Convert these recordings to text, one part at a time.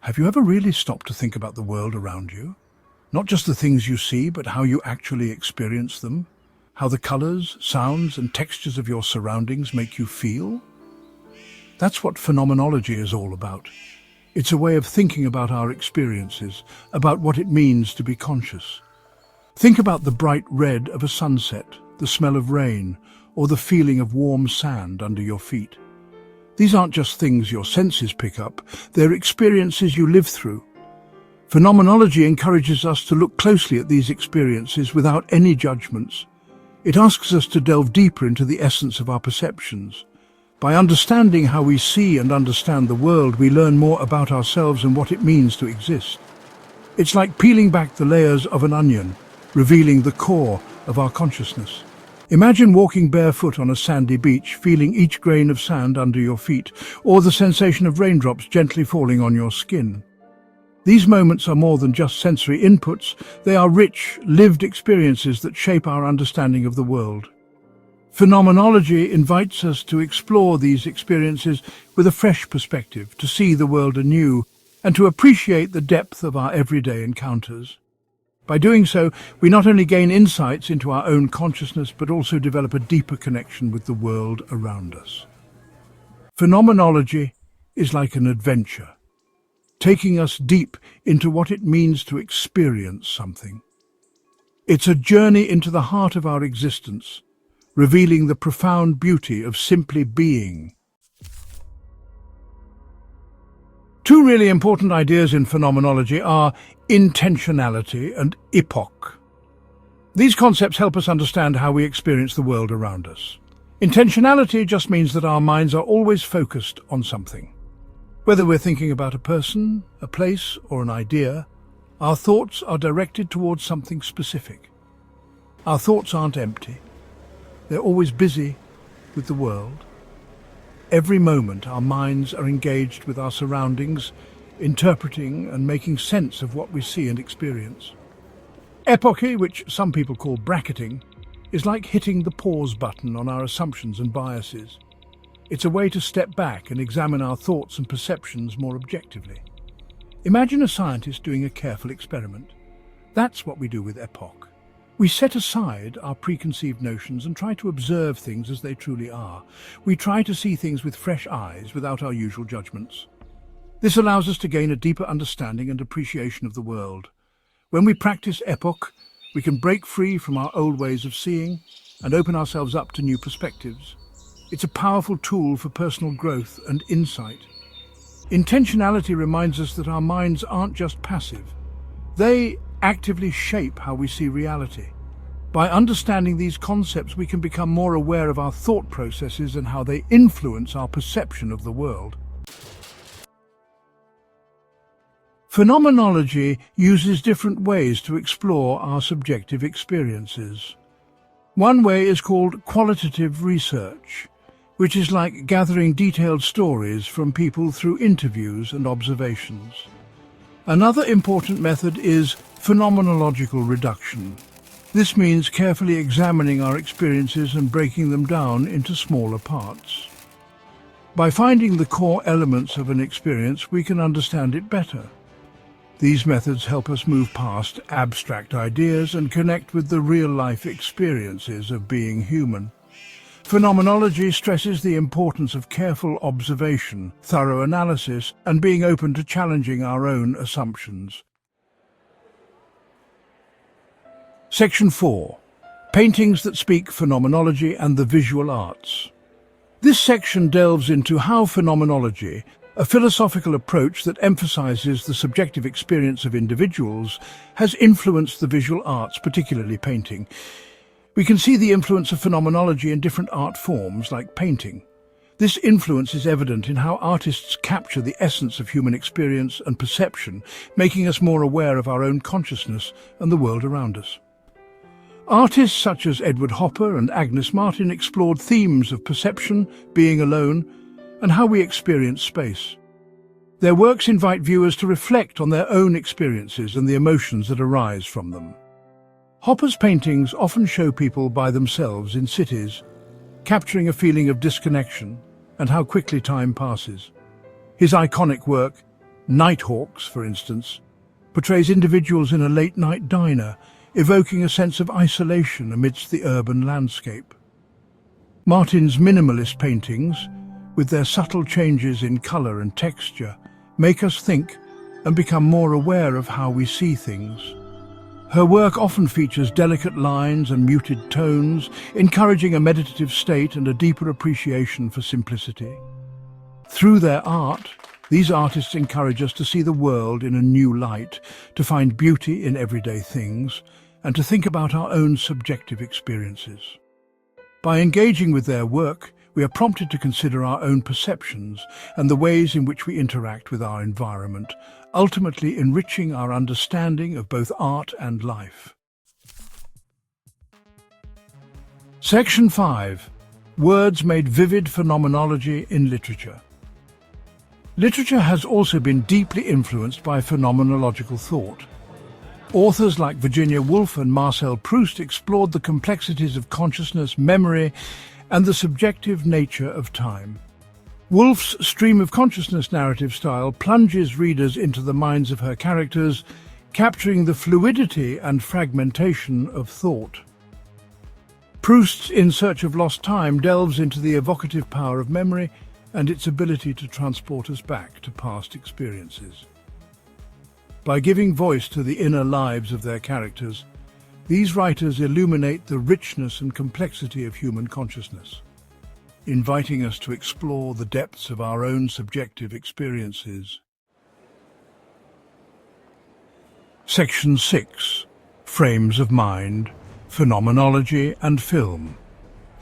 Have you ever really stopped to think about the world around you? Not just the things you see, but how you actually experience them? How the colors, sounds, and textures of your surroundings make you feel? That's what phenomenology is all about. It's a way of thinking about our experiences, about what it means to be conscious. Think about the bright red of a sunset, the smell of rain, or the feeling of warm sand under your feet. These aren't just things your senses pick up, they're experiences you live through. Phenomenology encourages us to look closely at these experiences without any judgments. It asks us to delve deeper into the essence of our perceptions. By understanding how we see and understand the world, we learn more about ourselves and what it means to exist. It's like peeling back the layers of an onion, revealing the core of our consciousness. Imagine walking barefoot on a sandy beach, feeling each grain of sand under your feet, or the sensation of raindrops gently falling on your skin. These moments are more than just sensory inputs, they are rich, lived experiences that shape our understanding of the world. Phenomenology invites us to explore these experiences with a fresh perspective, to see the world anew, and to appreciate the depth of our everyday encounters. By doing so, we not only gain insights into our own consciousness, but also develop a deeper connection with the world around us. Phenomenology is like an adventure, taking us deep into what it means to experience something. It's a journey into the heart of our existence, revealing the profound beauty of simply being. Two really important ideas in phenomenology are intentionality and epoché. These concepts help us understand how we experience the world around us. Intentionality just means that our minds are always focused on something. Whether we're thinking about a person, a place, or an idea, our thoughts are directed towards something specific. Our thoughts aren't empty. They're always busy with the world. Every moment our minds are engaged with our surroundings, interpreting and making sense of what we see and experience. Epoché, which some people call bracketing, is like hitting the pause button on our assumptions and biases. It's a way to step back and examine our thoughts and perceptions more objectively. Imagine a scientist doing a careful experiment. That's what we do with epoché. We set aside our preconceived notions and try to observe things as they truly are. We try to see things with fresh eyes without our usual judgments. This allows us to gain a deeper understanding and appreciation of the world. When we practice epoché, we can break free from our old ways of seeing and open ourselves up to new perspectives. It's a powerful tool for personal growth and insight. Intentionality reminds us that our minds aren't just passive. They actively shape how we see reality. By understanding these concepts, we can become more aware of our thought processes and how they influence our perception of the world. Phenomenology uses different ways to explore our subjective experiences. One way is called qualitative research, which is like gathering detailed stories from people through interviews and observations. Another important method is phenomenological reduction. This means carefully examining our experiences and breaking them down into smaller parts. By finding the core elements of an experience, we can understand it better. These methods help us move past abstract ideas and connect with the real-life experiences of being human. Phenomenology stresses the importance of careful observation, thorough analysis, and being open to challenging our own assumptions. Section 4. Paintings that speak phenomenology and the visual arts. This section delves into how phenomenology, a philosophical approach that emphasizes the subjective experience of individuals, has influenced the visual arts, particularly painting. We can see the influence of phenomenology in different art forms, like painting. This influence is evident in how artists capture the essence of human experience and perception, making us more aware of our own consciousness and the world around us. Artists such as Edward Hopper and Agnes Martin explored themes of perception, being alone, and how we experience space. Their works invite viewers to reflect on their own experiences and the emotions that arise from them. Hopper's paintings often show people by themselves in cities, capturing a feeling of disconnection and how quickly time passes. His iconic work, Nighthawks, for instance, portrays individuals in a late-night diner, evoking a sense of isolation amidst the urban landscape. Martin's minimalist paintings, with their subtle changes in colour and texture, make us think and become more aware of how we see things. Her work often features delicate lines and muted tones, encouraging a meditative state and a deeper appreciation for simplicity. Through their art, these artists encourage us to see the world in a new light, to find beauty in everyday things, and to think about our own subjective experiences. By engaging with their work, we are prompted to consider our own perceptions and the ways in which we interact with our environment, ultimately enriching our understanding of both art and life. Section 5. Words made vivid phenomenology in literature. Literature has also been deeply influenced by phenomenological thought. Authors like Virginia Woolf and Marcel Proust explored the complexities of consciousness, memory, and the subjective nature of time. Woolf's stream of consciousness narrative style plunges readers into the minds of her characters, capturing the fluidity and fragmentation of thought. Proust's In Search of Lost Time delves into the evocative power of memory and its ability to transport us back to past experiences. By giving voice to the inner lives of their characters, these writers illuminate the richness and complexity of human consciousness, inviting us to explore the depths of our own subjective experiences. Section 6. Frames of Mind, Phenomenology and Film.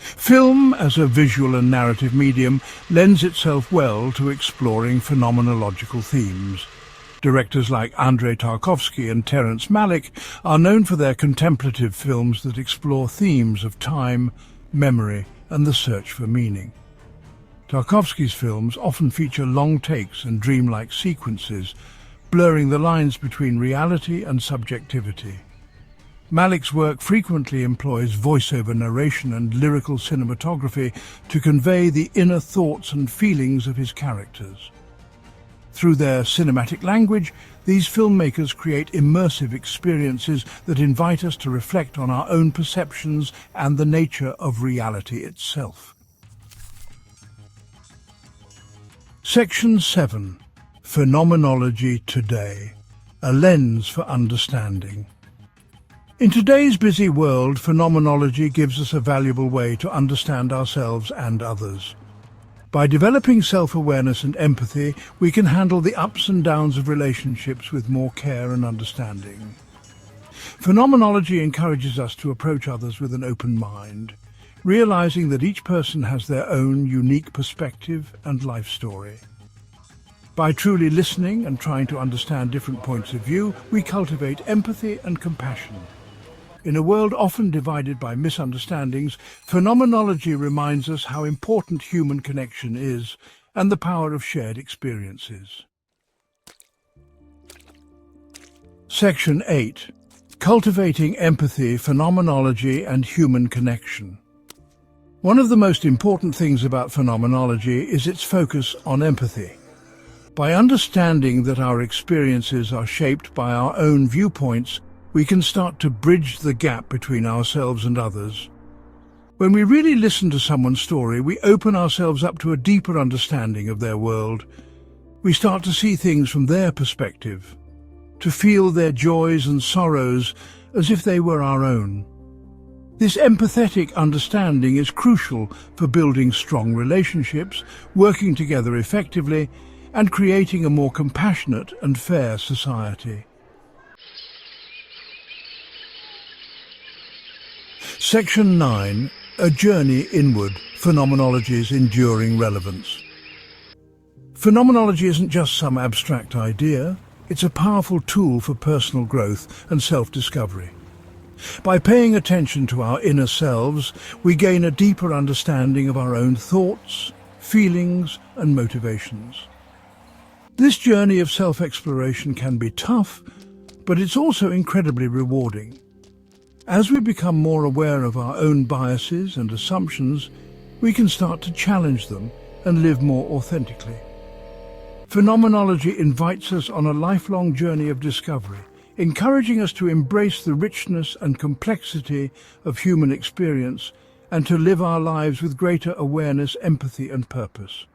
Film, as a visual and narrative medium, lends itself well to exploring phenomenological themes. Directors like Andrei Tarkovsky and Terence Malick are known for their contemplative films that explore themes of time, memory, and the search for meaning. Tarkovsky's films often feature long takes and dreamlike sequences, blurring the lines between reality and subjectivity. Malick's work frequently employs voiceover narration and lyrical cinematography to convey the inner thoughts and feelings of his characters. Through their cinematic language, these filmmakers create immersive experiences that invite us to reflect on our own perceptions and the nature of reality itself. Section 7. Phenomenology Today, a lens for understanding. In today's busy world, phenomenology gives us a valuable way to understand ourselves and others. By developing self-awareness and empathy, we can handle the ups and downs of relationships with more care and understanding. Phenomenology encourages us to approach others with an open mind, realizing that each person has their own unique perspective and life story. By truly listening and trying to understand different points of view, we cultivate empathy and compassion. In a world often divided by misunderstandings, phenomenology reminds us how important human connection is and the power of shared experiences. Section 8. Cultivating Empathy, Phenomenology and Human Connection. One of the most important things about phenomenology is its focus on empathy. By understanding that our experiences are shaped by our own viewpoints, we can start to bridge the gap between ourselves and others. When we really listen to someone's story, we open ourselves up to a deeper understanding of their world. We start to see things from their perspective, to feel their joys and sorrows as if they were our own. This empathetic understanding is crucial for building strong relationships, working together effectively, and creating a more compassionate and fair society. Section 9. A Journey Inward, Phenomenology's Enduring Relevance. Phenomenology isn't just some abstract idea, it's a powerful tool for personal growth and self-discovery. By paying attention to our inner selves, we gain a deeper understanding of our own thoughts, feelings, and motivations. This journey of self-exploration can be tough, but it's also incredibly rewarding. As we become more aware of our own biases and assumptions, we can start to challenge them and live more authentically. Phenomenology invites us on a lifelong journey of discovery, encouraging us to embrace the richness and complexity of human experience and to live our lives with greater awareness, empathy and purpose.